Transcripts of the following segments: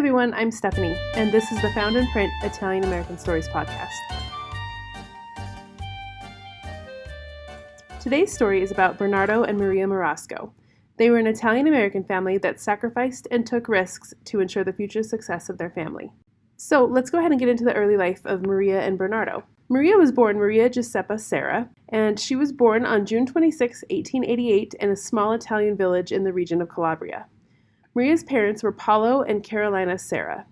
everyone, I'm Stephanie, and this is the Found in Print Italian American Stories podcast. Today's story is about Bernardo and Maria Marasco. They were an Italian American family that sacrificed and took risks to ensure the future success of their family. So let's go ahead and get into the early life of Maria and Bernardo. Maria was born Maria Giuseppa Serra, and she was born on June 26, 1888 in a small Italian village in the region of Calabria. Maria's parents were Paolo and Carolina Serra.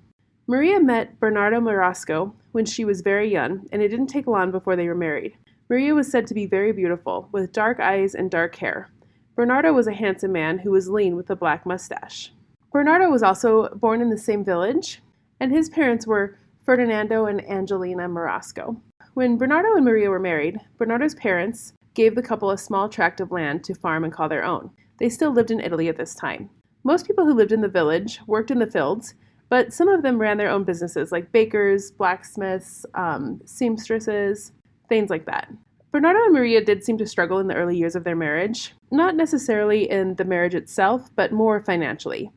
Maria met Bernardo Marasco when she was very young, and it didn't take long before they were married. Maria was said to be very beautiful, with dark eyes and dark hair. Bernardo was a handsome man who was lean with a black mustache. Bernardo was also born in the same village, and his parents were Ferdinando and Angelina Marasco. When Bernardo and Maria were married, Bernardo's parents gave the couple a small tract of land to farm and call their own. They still lived in Italy at this time. Most people who lived in the village worked in the fields, but some of them ran their own businesses like bakers, blacksmiths, seamstresses, things like that. Bernardo and Maria did seem to struggle in the early years of their marriage, not necessarily in the marriage itself, but more financially.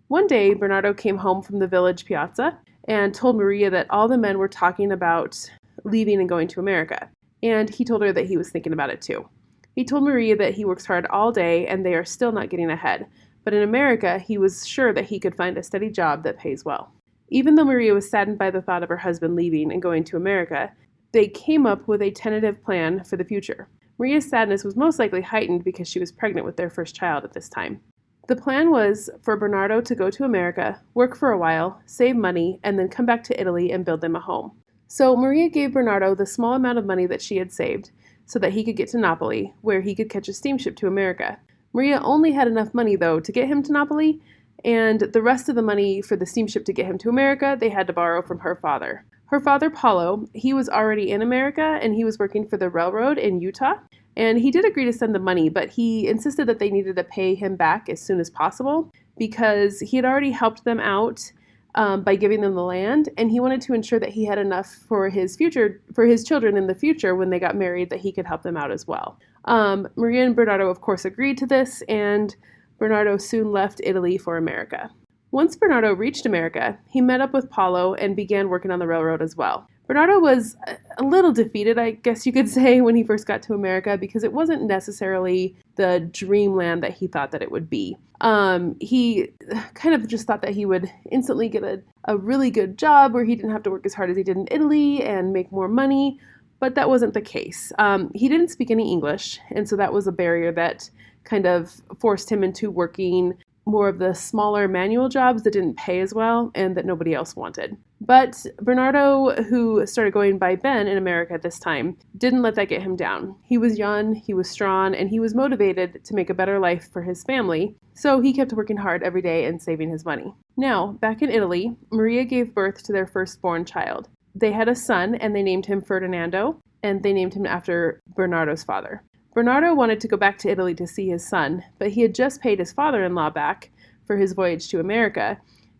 One day, Bernardo came home from the village piazza and told Maria that all the men were talking about leaving and going to America, and he told her that he was thinking about it too. He told Maria that he works hard all day and they are still not getting ahead, but in America, he was sure that he could find a steady job that pays well. Even though Maria was saddened by the thought of her husband leaving and going to America, they came up with a tentative plan for the future. Maria's sadness was most likely heightened because she was pregnant with their first child at this time. The plan was for Bernardo to go to America, work for a while, save money, and then come back to Italy and build them a home. So Maria gave Bernardo the small amount of money that she had saved so that he could get to Napoli, where he could catch a steamship to America. Maria only had enough money, though, to get him to Napoli, and the rest of the money for the steamship to get him to America, they had to borrow from her father. Her father, Paolo, he was already in America, and he was working for the railroad in Utah, and he did agree to send the money, but he insisted that they needed to pay him back as soon as possible because he had already helped them out by giving them the land, and he wanted to ensure that he had enough for his children in the future when they got married, that he could help them out as well. Maria and Bernardo, of course, agreed to this, and Bernardo soon left Italy for America. Once Bernardo reached America, he met up with Paolo and began working on the railroad as well. Bernardo was a little defeated, I guess you could say, when he first got to America because it wasn't necessarily the dreamland that he thought that it would be. He kind of just thought that he would instantly get a really good job where he didn't have to work as hard as he did in Italy and make more money, but that wasn't the case. He didn't speak any English, and so that was a barrier that kind of forced him into working more of the smaller manual jobs that didn't pay as well and that nobody else wanted. But Bernardo, who started going by Ben in America at this time, didn't let that get him down. He was young, he was strong, and he was motivated to make a better life for his family, so he kept working hard every day and saving his money. Now, back in Italy, Maria gave birth to their firstborn child. They had a son, and they named him Ferdinando, and they named him after Bernardo's father. Bernardo wanted to go back to Italy to see his son, but he had just paid his father-in-law back for his voyage to America,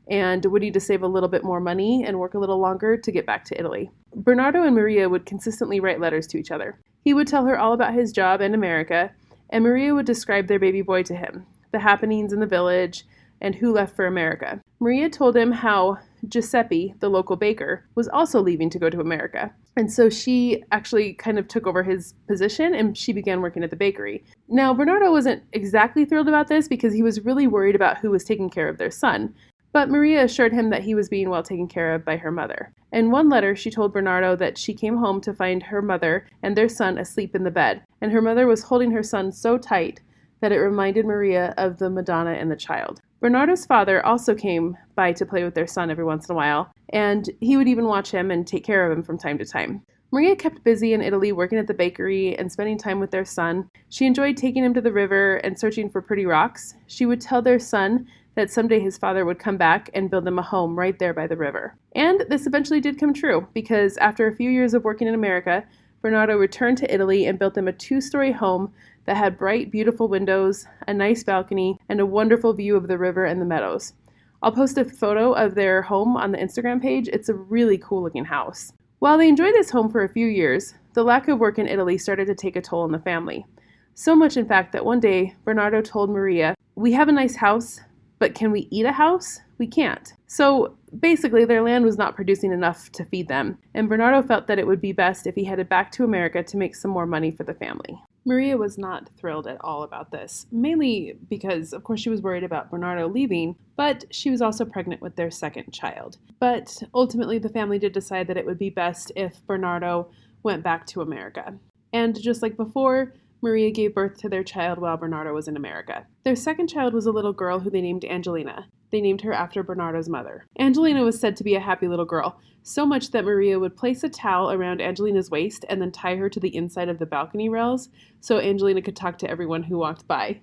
and would need to save a little bit more money and work a little longer to get back to Italy. Bernardo and Maria would consistently write letters to each other. He would tell her all about his job in America, and Maria would describe their baby boy to him, the happenings in the village, and who left for America. Maria told him how Giuseppe, the local baker, was also leaving to go to America. And so she actually kind of took over his position and she began working at the bakery. Now, Bernardo wasn't exactly thrilled about this because he was really worried about who was taking care of their son. But Maria assured him that he was being well taken care of by her mother. In one letter, she told Bernardo that she came home to find her mother and their son asleep in the bed. And her mother was holding her son so tight that it reminded Maria of the Madonna and the Child. Bernardo's father also came by to play with their son every once in a while, and he would even watch him and take care of him from time to time. Maria kept busy in Italy working at the bakery and spending time with their son. She enjoyed taking him to the river and searching for pretty rocks. She would tell their son that someday his father would come back and build them a home right there by the river. And this eventually did come true, because after a few years of working in America, Bernardo returned to Italy and built them a 2-story home that had bright, beautiful windows, a nice balcony, and a wonderful view of the river and the meadows. I'll post a photo of their home on the Instagram page. It's a really cool looking house. While they enjoyed this home for a few years, the lack of work in Italy started to take a toll on the family. So much, in fact, that one day Bernardo told Maria, "We have a nice house, But can we eat a house? We can't. So basically, their land was not producing enough to feed them, and Bernardo felt that it would be best if he headed back to America to make some more money for the family. Maria was not thrilled at all about this, mainly because, of course, she was worried about Bernardo leaving, but she was also pregnant with their second child. But ultimately, the family did decide that it would be best if Bernardo went back to America. And just like before, Maria gave birth to their child while Bernardo was in America. Their second child was a little girl who they named Angelina. They named her after Bernardo's mother. Angelina was said to be a happy little girl, so much that Maria would place a towel around Angelina's waist and then tie her to the inside of the balcony rails so Angelina could talk to everyone who walked by.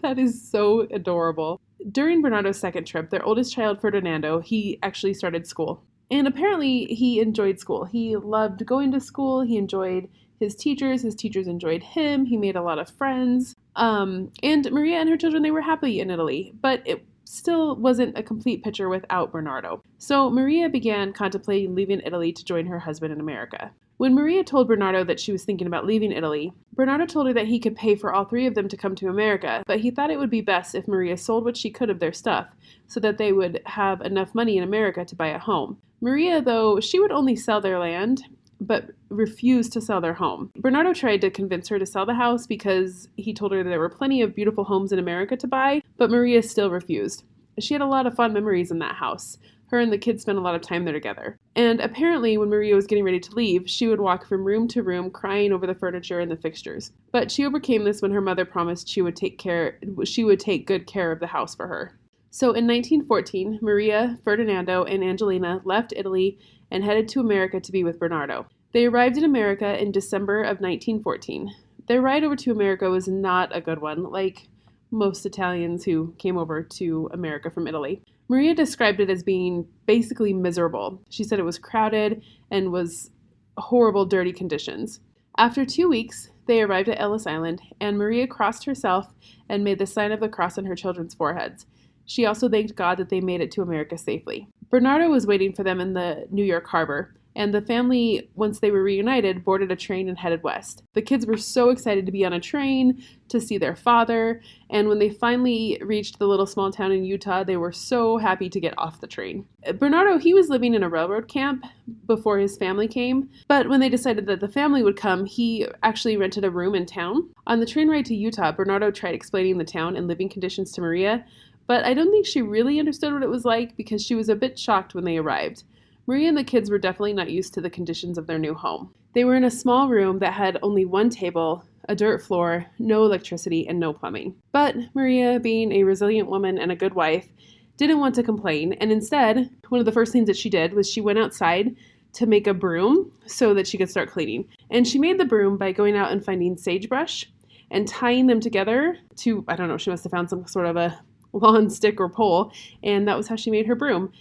That is so adorable. During Bernardo's second trip, their oldest child, Ferdinando, he actually started school. And apparently he enjoyed school. He loved going to school. He enjoyed his teachers enjoyed him. He made a lot of friends. And Maria and her children, they were happy in Italy, but it still wasn't a complete picture without Bernardo. So Maria began contemplating leaving Italy to join her husband in America. When Maria told Bernardo that she was thinking about leaving Italy, Bernardo told her that he could pay for all three of them to come to America, but he thought it would be best if Maria sold what she could of their stuff so that they would have enough money in America to buy a home. Maria, though, she would only sell their land, but refused to sell their home. Bernardo tried to convince her to sell the house because he told her that there were plenty of beautiful homes in America to buy, but Maria still refused. She had a lot of fond memories in that house. Her and the kids spent a lot of time there together. And apparently, when Maria was getting ready to leave, she would walk from room to room crying over the furniture and the fixtures. But she overcame this when her mother promised she would take good care of the house for her. So in 1914, Maria, Ferdinando, and Angelina left Italy and headed to America to be with Bernardo. They arrived in America in December of 1914. Their ride over to America was not a good one, like most Italians who came over to America from Italy. Maria described it as being basically miserable. She said it was crowded and was horrible, dirty conditions. After 2 weeks, they arrived at Ellis Island, and Maria crossed herself and made the sign of the cross on her children's foreheads. She also thanked God that they made it to America safely. Bernardo was waiting for them in the New York harbor, and the family, once they were reunited, boarded a train and headed west. The kids were so excited to be on a train, to see their father, and when they finally reached the little small town in Utah, they were so happy to get off the train. Bernardo, he was living in a railroad camp before his family came, but when they decided that the family would come, he actually rented a room in town. On the train ride to Utah, Bernardo tried explaining the town and living conditions to Maria, but I don't think she really understood what it was like because she was a bit shocked when they arrived. Maria and the kids were definitely not used to the conditions of their new home. They were in a small room that had only one table, a dirt floor, no electricity, and no plumbing. But Maria, being a resilient woman and a good wife, didn't want to complain, and instead, one of the first things that she did was she went outside to make a broom so that she could start cleaning. And she made the broom by going out and finding sagebrush and tying them together to, I don't know, she must have found some sort of a lawn stick or pole, and that was how she made her broom.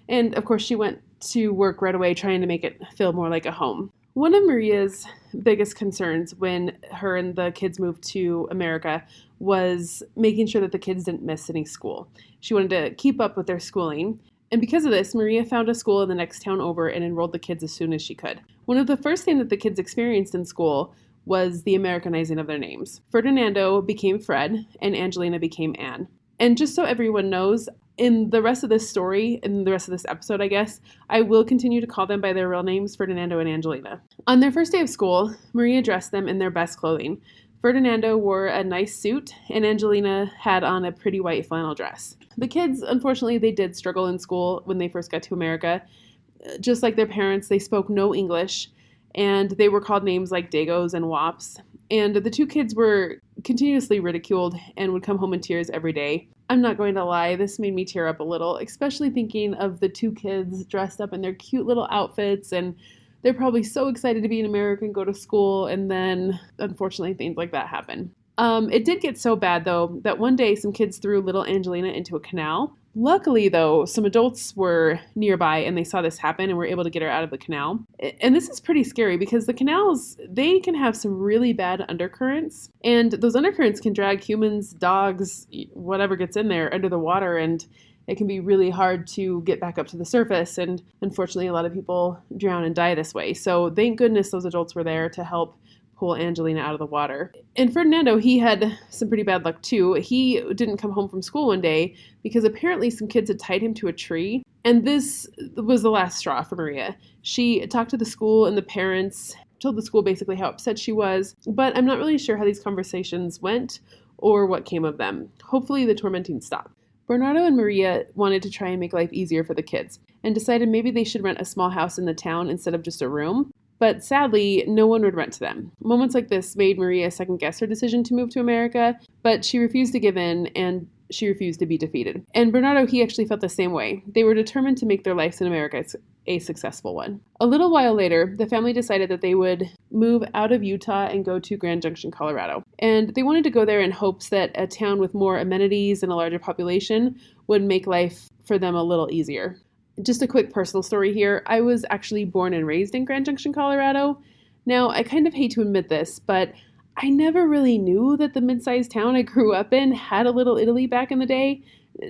And of course, she went to work right away trying to make it feel more like a home. One of Maria's biggest concerns when her and the kids moved to America was making sure that the kids didn't miss any school. She wanted to keep up with their schooling. And because of this, Maria found a school in the next town over and enrolled the kids as soon as she could. One of the first things that the kids experienced in school was the Americanizing of their names. Ferdinando became Fred, and Angelina became Anne. And just so everyone knows, in the rest of this story, in the rest of this episode, I guess, I will continue to call them by their real names, Ferdinando and Angelina. On their first day of school, Maria dressed them in their best clothing. Ferdinando wore a nice suit, and Angelina had on a pretty white flannel dress. The kids, unfortunately, they did struggle in school when they first got to America. Just like their parents, they spoke no English, and they were called names like Dagos and Wops. And the two kids were continuously ridiculed and would come home in tears every day. I'm not going to lie, this made me tear up a little, especially thinking of the two kids dressed up in their cute little outfits, and they're probably so excited to be in America and go to school, and then, unfortunately, things like that happen. It did get so bad, though, that one day some kids threw little Angelina into a canal. Luckily, though, some adults were nearby and they saw this happen and were able to get her out of the canal. And this is pretty scary because the canals, they can have some really bad undercurrents. And those undercurrents can drag humans, dogs, whatever gets in there under the water, and it can be really hard to get back up to the surface. And unfortunately, a lot of people drown and die this way. So thank goodness those adults were there to help pull Angelina out of the water. And Ferdinando, he had some pretty bad luck too. He didn't come home from school one day because apparently some kids had tied him to a tree. And this was the last straw for Maria. She talked to the school and the parents, told the school basically how upset she was, but I'm not really sure how these conversations went or what came of them. Hopefully the tormenting stopped. Bernardo and Maria wanted to try and make life easier for the kids and decided maybe they should rent a small house in the town instead of just a room. But sadly, no one would rent to them. Moments like this made Maria second-guess her decision to move to America, but she refused to give in and she refused to be defeated. And Bernardo, he actually felt the same way. They were determined to make their lives in America a successful one. A little while later, the family decided that they would move out of Utah and go to Grand Junction, Colorado. And they wanted to go there in hopes that a town with more amenities and a larger population would make life for them a little easier. Just a quick personal story here. I was actually born and raised in Grand Junction, Colorado. Now, I kind of hate to admit this, but I never really knew that the mid-sized town I grew up in had a little Italy back in the day.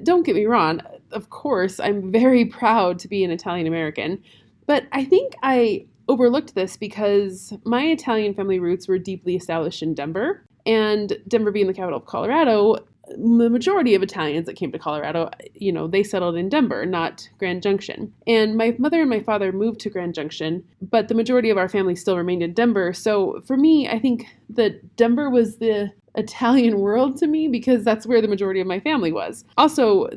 Don't get me wrong, of course, I'm very proud to be an Italian American, but I think I overlooked this because my Italian family roots were deeply established in Denver, and Denver being the capital of Colorado, the majority of Italians that came to Colorado, they settled in Denver, not Grand Junction. And my mother and my father moved to Grand Junction, but the majority of our family still remained in Denver. So for me, I think that Denver was the Italian world to me because that's where the majority of my family was. Also,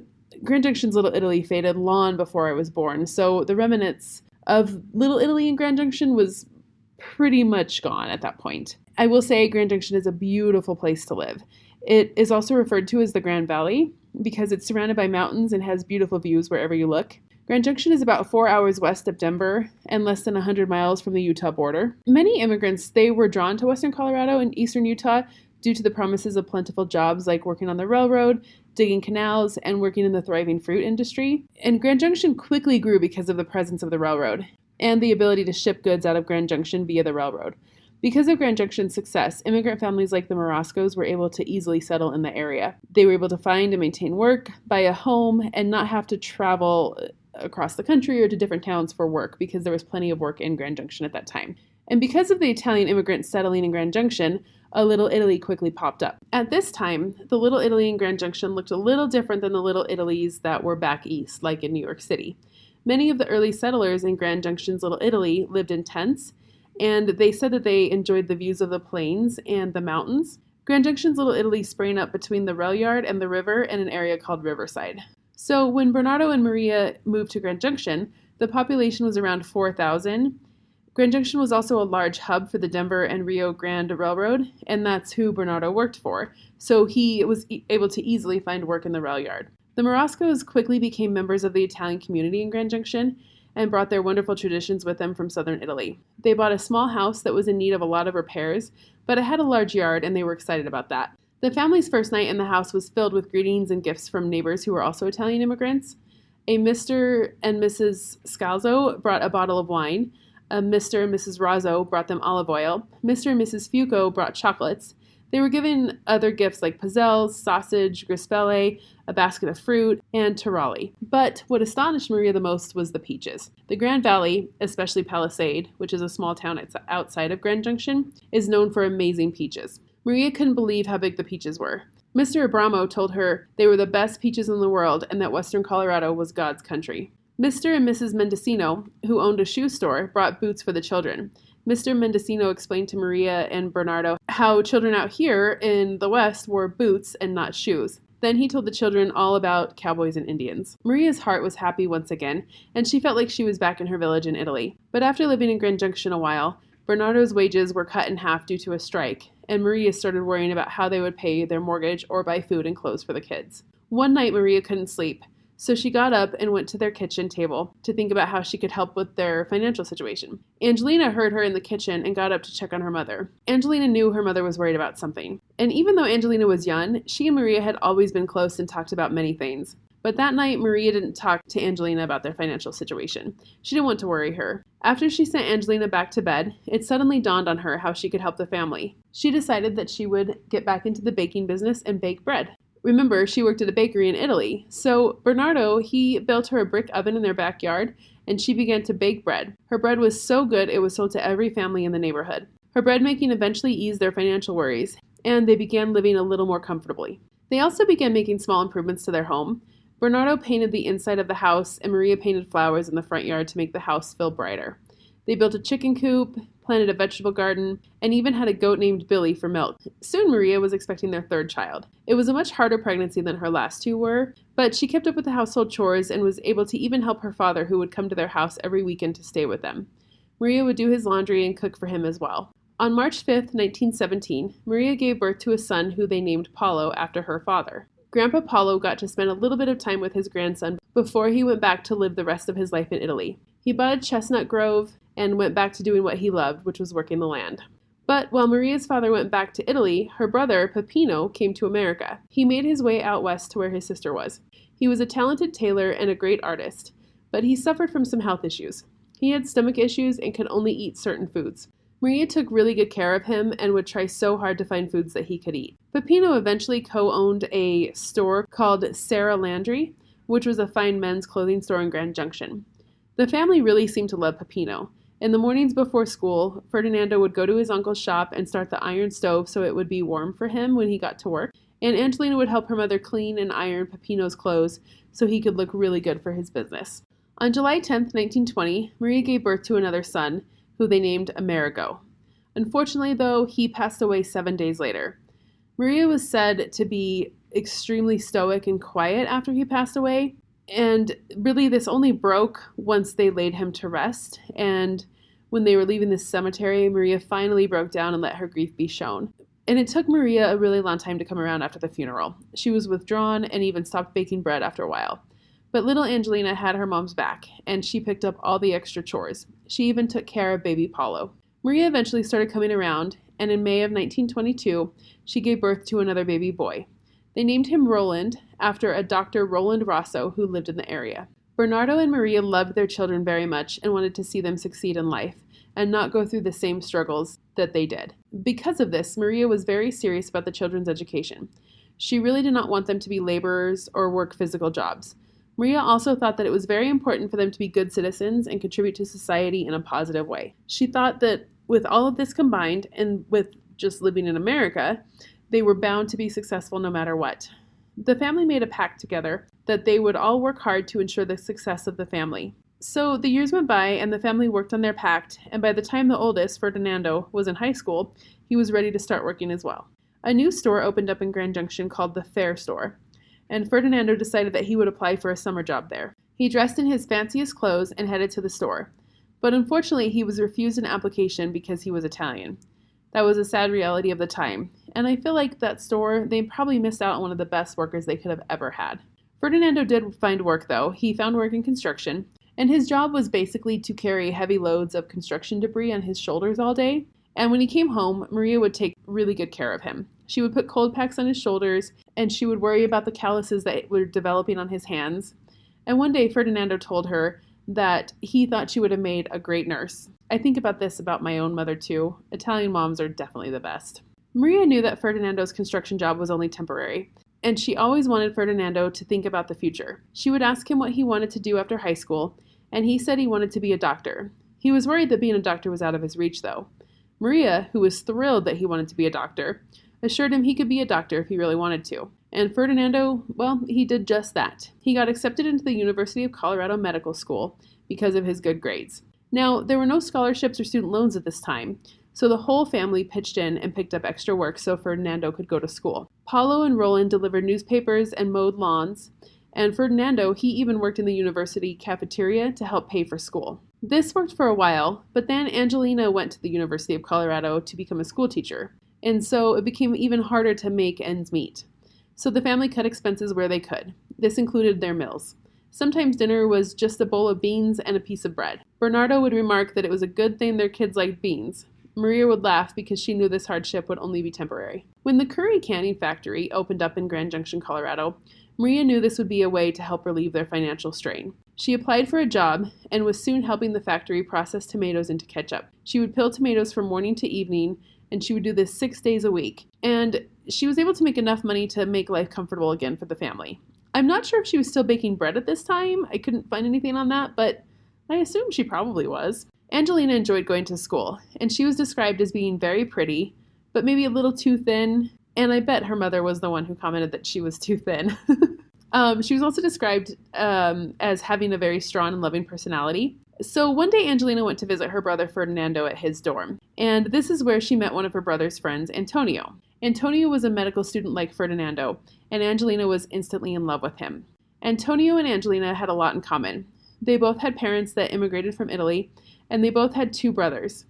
Grand Junction's Little Italy faded long before I was born, so the remnants of Little Italy in Grand Junction was pretty much gone at that point. I will say Grand Junction is a beautiful place to live. It is also referred to as the Grand Valley because it's surrounded by mountains and has beautiful views wherever you look. Grand Junction is about 4 hours west of Denver and less than 100 miles from the Utah border. Many immigrants, they were drawn to western Colorado and eastern Utah due to the promises of plentiful jobs like working on the railroad, digging canals, and working in the thriving fruit industry. And Grand Junction quickly grew because of the presence of the railroad and the ability to ship goods out of Grand Junction via the railroad. Because of Grand Junction's success, immigrant families like the Marascos were able to easily settle in the area. They were able to find and maintain work, buy a home, and not have to travel across the country or to different towns for work because there was plenty of work in Grand Junction at that time. And because of the Italian immigrants settling in Grand Junction, a Little Italy quickly popped up. At this time, the Little Italy in Grand Junction looked a little different than the Little Italies that were back east, like in New York City. Many of the early settlers in Grand Junction's Little Italy lived in tents, and they said that they enjoyed the views of the plains and the mountains. Grand Junction's Little Italy sprang up between the rail yard and the river in an area called Riverside. So when Bernardo and Maria moved to Grand Junction, the population was around 4,000. Grand Junction was also a large hub for the Denver and Rio Grande Railroad, and that's who Bernardo worked for, so he was able to easily find work in the rail yard. The Marascos quickly became members of the Italian community in Grand Junction, and brought their wonderful traditions with them from southern Italy. They bought a small house that was in need of a lot of repairs, but it had a large yard and they were excited about that. The family's first night in the house was filled with greetings and gifts from neighbors who were also Italian immigrants. A Mr. and Mrs. Scalzo brought a bottle of wine. A Mr. and Mrs. Razzo brought them olive oil. Mr. and Mrs. Fuco brought chocolates. They were given other gifts like pizzelles, sausage, grispelle, a basket of fruit, and taralli. But what astonished Maria the most was the peaches. The Grand Valley, especially Palisade, which is a small town outside of Grand Junction, is known for amazing peaches. Maria couldn't believe how big the peaches were. Mr. Abramo told her they were the best peaches in the world and that western Colorado was God's country. Mr. and Mrs. Mendocino, who owned a shoe store, brought boots for the children. Mr. Mendocino explained to Maria and Bernardo how children out here in the West wore boots and not shoes. Then he told the children all about cowboys and Indians. Maria's heart was happy once again, and she felt like she was back in her village in Italy. But after living in Grand Junction a while, Bernardo's wages were cut in half due to a strike, and Maria started worrying about how they would pay their mortgage or buy food and clothes for the kids. One night, Maria couldn't sleep, so she got up and went to their kitchen table to think about how she could help with their financial situation. Angelina heard her in the kitchen and got up to check on her mother. Angelina knew her mother was worried about something. And even though Angelina was young, she and Maria had always been close and talked about many things. But that night, Maria didn't talk to Angelina about their financial situation. She didn't want to worry her. After she sent Angelina back to bed, it suddenly dawned on her how she could help the family. She decided that she would get back into the baking business and bake bread. Remember, she worked at a bakery in Italy. So Bernardo, he built her a brick oven in their backyard, and she began to bake bread. Her bread was so good it was sold to every family in the neighborhood. Her bread making eventually eased their financial worries, and they began living a little more comfortably. They also began making small improvements to their home. Bernardo painted the inside of the house, and Maria painted flowers in the front yard to make the house feel brighter. They built a chicken coop, planted a vegetable garden, and even had a goat named Billy for milk. Soon Maria was expecting their third child. It was a much harder pregnancy than her last two were, but she kept up with the household chores and was able to even help her father, who would come to their house every weekend to stay with them. Maria would do his laundry and cook for him as well. On March 5th, 1917, Maria gave birth to a son who they named Paulo after her father. Grandpa Paulo got to spend a little bit of time with his grandson before he went back to live the rest of his life in Italy. He bought a chestnut grove and went back to doing what he loved, which was working the land. But while Maria's father went back to Italy, her brother, Peppino, came to America. He made his way out west to where his sister was. He was a talented tailor and a great artist, but he suffered from some health issues. He had stomach issues and could only eat certain foods. Maria took really good care of him and would try so hard to find foods that he could eat. Peppino eventually co-owned a store called Sarah Landry, which was a fine men's clothing store in Grand Junction. The family really seemed to love Peppino. In the mornings before school, Ferdinando would go to his uncle's shop and start the iron stove so it would be warm for him when he got to work, and Angelina would help her mother clean and iron Peppino's clothes so he could look really good for his business. On July 10th, 1920, Maria gave birth to another son, who they named Amerigo. Unfortunately, though, he passed away 7 days later. Maria was said to be extremely stoic and quiet after he passed away, and really this only broke once they laid him to rest, and when they were leaving the cemetery, Maria finally broke down and let her grief be shown. And it took Maria a really long time to come around after the funeral. She was withdrawn and even stopped baking bread after a while. But little Angelina had her mom's back, and she picked up all the extra chores. She even took care of baby Paulo. Maria eventually started coming around, and in May of 1922, she gave birth to another baby boy. They named him Roland, after a Dr. Roland Rosso who lived in the area. Bernardo and Maria loved their children very much and wanted to see them succeed in life, and not go through the same struggles that they did. Because of this, Maria was very serious about the children's education. She really did not want them to be laborers or work physical jobs. Maria also thought that it was very important for them to be good citizens and contribute to society in a positive way. She thought that with all of this combined, and with just living in America, they were bound to be successful no matter what. The family made a pact together that they would all work hard to ensure the success of the family. So the years went by and the family worked on their pact, and by the time the oldest, Ferdinando, was in high school, he was ready to start working as well. A new store opened up in Grand Junction called the Fair Store, and Ferdinando decided that he would apply for a summer job there. He dressed in his fanciest clothes and headed to the store, but unfortunately he was refused an application because he was Italian. That was a sad reality of the time, and I feel like that store, they probably missed out on one of the best workers they could have ever had. Ferdinando did find work though. He found work in construction, and his job was basically to carry heavy loads of construction debris on his shoulders all day. And when he came home, Maria would take really good care of him. She would put cold packs on his shoulders, and she would worry about the calluses that were developing on his hands. And one day, Ferdinando told her that he thought she would have made a great nurse. I think about this about my own mother too. Italian moms are definitely the best. Maria knew that Ferdinando's construction job was only temporary, and she always wanted Ferdinando to think about the future. She would ask him what he wanted to do after high school, and he said he wanted to be a doctor. He was worried that being a doctor was out of his reach though. Maria, who was thrilled that he wanted to be a doctor, assured him he could be a doctor if he really wanted to. And Ferdinando, well, he did just that. He got accepted into the University of Colorado Medical School because of his good grades. Now, there were no scholarships or student loans at this time, so the whole family pitched in and picked up extra work so Ferdinando could go to school. Paulo and Roland delivered newspapers and mowed lawns, and Ferdinando, he even worked in the university cafeteria to help pay for school. This worked for a while, but then Angelina went to the University of Colorado to become a school teacher, and so it became even harder to make ends meet. So the family cut expenses where they could. This included their meals. Sometimes dinner was just a bowl of beans and a piece of bread. Bernardo would remark that it was a good thing their kids liked beans. Maria would laugh because she knew this hardship would only be temporary. When the curry canning factory opened up in Grand Junction, Colorado, Maria knew this would be a way to help relieve their financial strain. She applied for a job and was soon helping the factory process tomatoes into ketchup. She would peel tomatoes from morning to evening, and she would do this 6 days a week. And she was able to make enough money to make life comfortable again for the family. I'm not sure if she was still baking bread at this time. I couldn't find anything on that, but I assume she probably was. Angelina enjoyed going to school, and she was described as being very pretty, but maybe a little too thin, and I bet her mother was the one who commented that she was too thin. She was also described as having a very strong and loving personality. So one day Angelina went to visit her brother Ferdinando at his dorm, and this is where she met one of her brother's friends, Antonio. Antonio was a medical student like Ferdinando, and Angelina was instantly in love with him. Antonio and Angelina had a lot in common. They both had parents that immigrated from Italy, and they both had 2 brothers.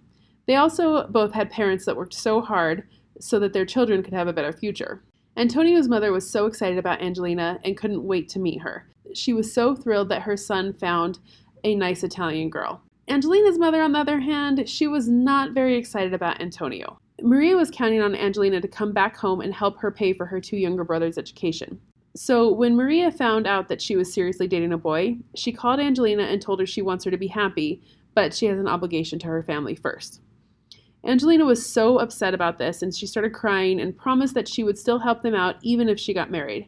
They also both had parents that worked so hard so that their children could have a better future. Antonio's mother was so excited about Angelina and couldn't wait to meet her. She was so thrilled that her son found a nice Italian girl. Angelina's mother, on the other hand, she was not very excited about Antonio. Maria was counting on Angelina to come back home and help her pay for her 2 younger brothers' education. So when Maria found out that she was seriously dating a boy, she called Angelina and told her she wants her to be happy, but she has an obligation to her family first. Angelina was so upset about this, and she started crying and promised that she would still help them out even if she got married.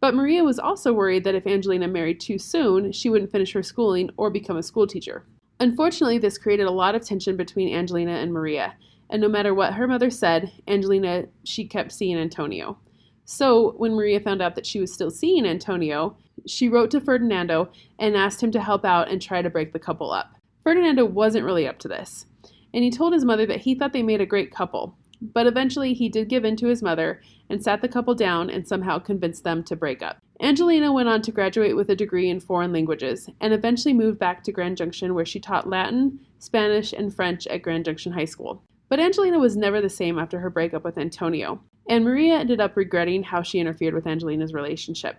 But Maria was also worried that if Angelina married too soon, she wouldn't finish her schooling or become a school teacher. Unfortunately, this created a lot of tension between Angelina and Maria, and no matter what her mother said, Angelina, she kept seeing Antonio. So when Maria found out that she was still seeing Antonio, she wrote to Ferdinando and asked him to help out and try to break the couple up. Ferdinando wasn't really up to this, and he told his mother that he thought they made a great couple. But eventually he did give in to his mother and sat the couple down and somehow convinced them to break up. Angelina went on to graduate with a degree in foreign languages and eventually moved back to Grand Junction, where she taught Latin, Spanish, and French at Grand Junction High School. But Angelina was never the same after her breakup with Antonio, and Maria ended up regretting how she interfered with Angelina's relationship.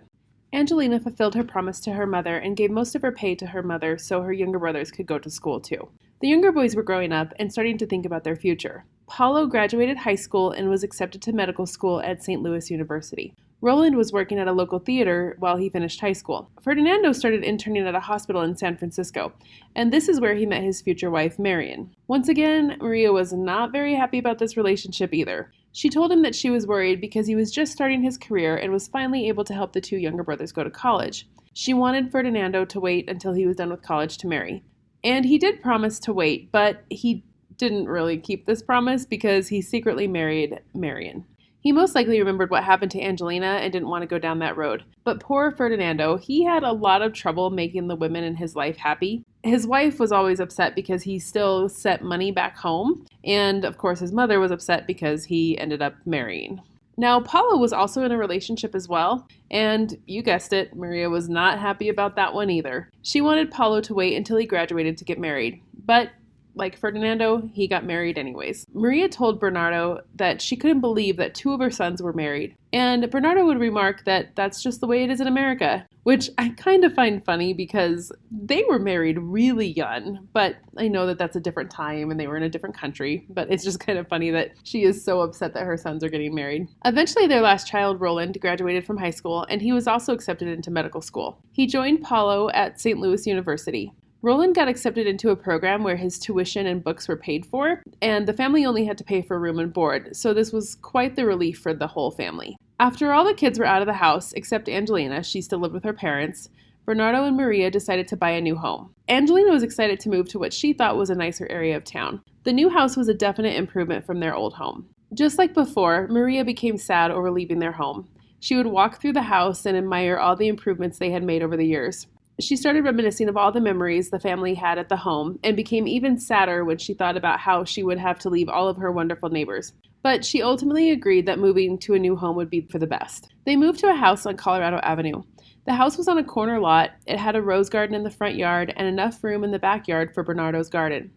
Angelina fulfilled her promise to her mother and gave most of her pay to her mother so her younger brothers could go to school too. The younger boys were growing up and starting to think about their future. Paulo graduated high school and was accepted to medical school at St. Louis University. Roland was working at a local theater while he finished high school. Ferdinando started interning at a hospital in San Francisco, and this is where he met his future wife, Marian. Once again, Maria was not very happy about this relationship either. She told him that she was worried because he was just starting his career and was finally able to help the 2 younger brothers go to college. She wanted Ferdinando to wait until he was done with college to marry. And he did promise to wait, but he didn't really keep this promise because he secretly married Marian. He most likely remembered what happened to Angelina and didn't want to go down that road. But poor Ferdinando, he had a lot of trouble making the women in his life happy. His wife was always upset because he still sent money back home. And of course, his mother was upset because he ended up marrying. Now, Paulo was also in a relationship as well. And you guessed it, Maria was not happy about that one either. She wanted Paulo to wait until he graduated to get married. But like Ferdinando, he got married anyways. Maria told Bernardo that she couldn't believe that 2 of her sons were married. And Bernardo would remark that that's just the way it is in America, which I kind of find funny because they were married really young, but I know that that's a different time and they were in a different country, but it's just kind of funny that she is so upset that her sons are getting married. Eventually, their last child, Roland, graduated from high school, and he was also accepted into medical school. He joined Paulo at St. Louis University. Roland got accepted into a program where his tuition and books were paid for, and the family only had to pay for room and board, so this was quite the relief for the whole family. After all the kids were out of the house, except Angelina, she still lived with her parents, Bernardo and Maria decided to buy a new home. Angelina was excited to move to what she thought was a nicer area of town. The new house was a definite improvement from their old home. Just like before, Maria became sad over leaving their home. She would walk through the house and admire all the improvements they had made over the years. She started reminiscing of all the memories the family had at the home and became even sadder when she thought about how she would have to leave all of her wonderful neighbors. But she ultimately agreed that moving to a new home would be for the best. They moved to a house on Colorado Avenue. The house was on a corner lot, it had a rose garden in the front yard, and enough room in the backyard for Bernardo's garden.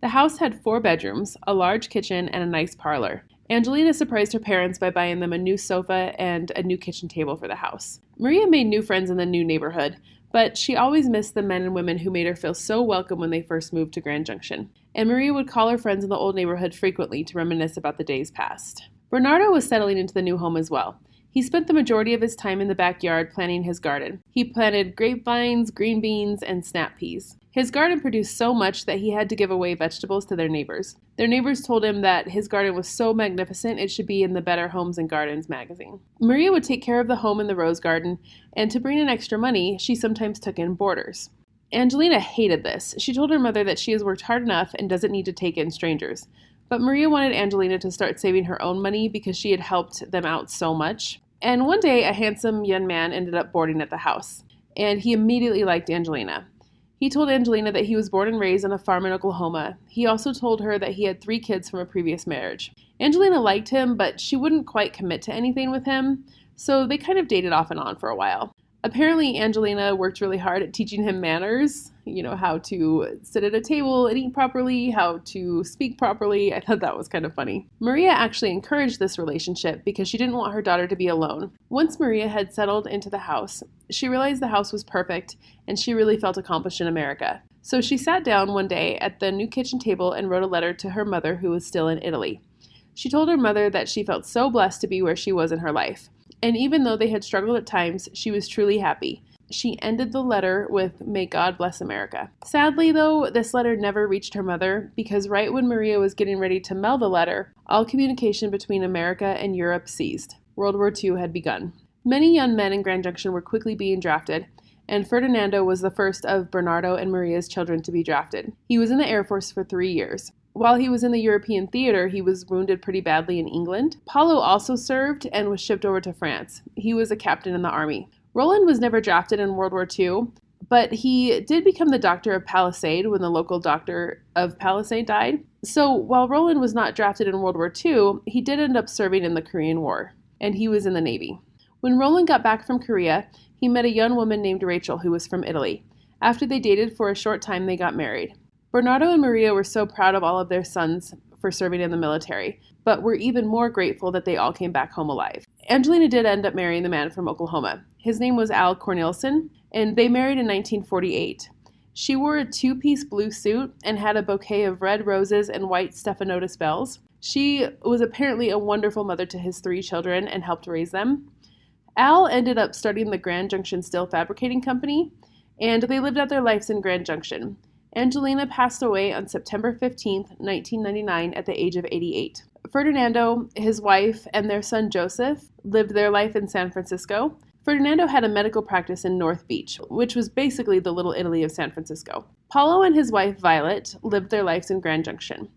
The house had 4 bedrooms, a large kitchen, and a nice parlor. Angelina surprised her parents by buying them a new sofa and a new kitchen table for the house. Maria made new friends in the new neighborhood, but she always missed the men and women who made her feel so welcome when they first moved to Grand Junction. And Maria would call her friends in the old neighborhood frequently to reminisce about the days past. Bernardo was settling into the new home as well. He spent the majority of his time in the backyard planting his garden. He planted grapevines, green beans, and snap peas. His garden produced so much that he had to give away vegetables to their neighbors. Their neighbors told him that his garden was so magnificent it should be in the Better Homes and Gardens magazine. Maria would take care of the home and the rose garden, and to bring in extra money, she sometimes took in boarders. Angelina hated this. She told her mother that she has worked hard enough and doesn't need to take in strangers. But Maria wanted Angelina to start saving her own money because she had helped them out so much. And one day, a handsome young man ended up boarding at the house, and he immediately liked Angelina. He told Angelina that he was born and raised on a farm in Oklahoma. He also told her that he had 3 kids from a previous marriage. Angelina liked him, but she wouldn't quite commit to anything with him, so they kind of dated off and on for a while. Apparently, Angelina worked really hard at teaching him manners, how to sit at a table and eat properly, how to speak properly. I thought that was kind of funny. Maria actually encouraged this relationship because she didn't want her daughter to be alone. Once Maria had settled into the house, she realized the house was perfect and she really felt accomplished in America. So she sat down one day at the new kitchen table and wrote a letter to her mother, who was still in Italy. She told her mother that she felt so blessed to be where she was in her life. And even though they had struggled at times, she was truly happy. She ended the letter with, "May God bless America." Sadly, though, this letter never reached her mother because right when Maria was getting ready to mail the letter, all communication between America and Europe ceased. World War II had begun. Many young men in Grand Junction were quickly being drafted, and Ferdinando was the first of Bernardo and Maria's children to be drafted. He was in the Air Force for 3 years. While he was in the European theater, he was wounded pretty badly in England. Paulo also served and was shipped over to France. He was a captain in the army. Roland was never drafted in World War II, but he did become the doctor of Palisade when the local doctor of Palisade died. So while Roland was not drafted in World War II, he did end up serving in the Korean War, and he was in the Navy. When Roland got back from Korea, he met a young woman named Rachel who was from Italy. After they dated for a short time, they got married. Bernardo and Maria were so proud of all of their sons for serving in the military, but were even more grateful that they all came back home alive. Angelina did end up marrying the man from Oklahoma. His name was Al Cornelison, and they married in 1948. She wore a 2-piece blue suit and had a bouquet of red roses and white stephanotis bells. She was apparently a wonderful mother to his 3 children and helped raise them. Al ended up starting the Grand Junction Steel Fabricating Company, and they lived out their lives in Grand Junction. Angelina passed away on September 15, 1999, at the age of 88. Ferdinando, his wife, and their son Joseph lived their life in San Francisco. Ferdinando had a medical practice in North Beach, which was basically the Little Italy of San Francisco. Paulo and his wife Violet lived their lives in Grand Junction.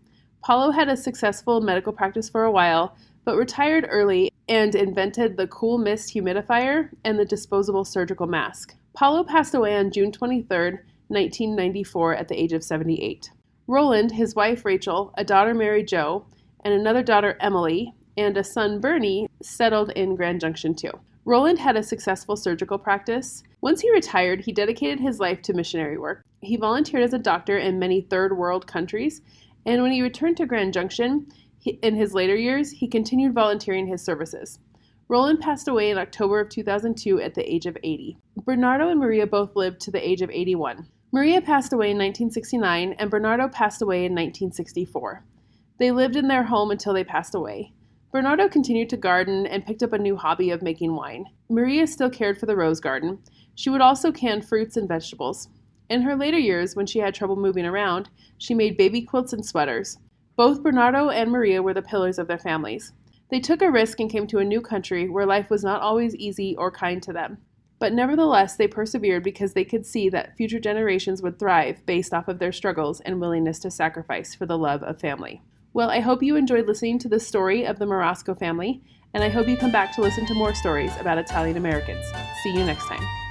Paulo had a successful medical practice for a while, but retired early and invented the Cool Mist humidifier and the disposable surgical mask. Paulo passed away on June 23, 1994, at the age of 78. Roland, his wife Rachel, a daughter Mary Jo, and another daughter Emily, and a son Bernie settled in Grand Junction too. Roland had a successful surgical practice. Once he retired, he dedicated his life to missionary work. He volunteered as a doctor in many third world countries, and when he returned to Grand Junction, in his later years, he continued volunteering his services. Roland passed away in October of 2002 at the age of 80. Bernardo and Maria both lived to the age of 81. Maria passed away in 1969, and Bernardo passed away in 1964. They lived in their home until they passed away. Bernardo continued to garden and picked up a new hobby of making wine. Maria still cared for the rose garden. She would also can fruits and vegetables. In her later years, when she had trouble moving around, she made baby quilts and sweaters. Both Bernardo and Maria were the pillars of their families. They took a risk and came to a new country where life was not always easy or kind to them. But nevertheless, they persevered because they could see that future generations would thrive based off of their struggles and willingness to sacrifice for the love of family. Well, I hope you enjoyed listening to the story of the Marasco family, and I hope you come back to listen to more stories about Italian Americans. See you next time.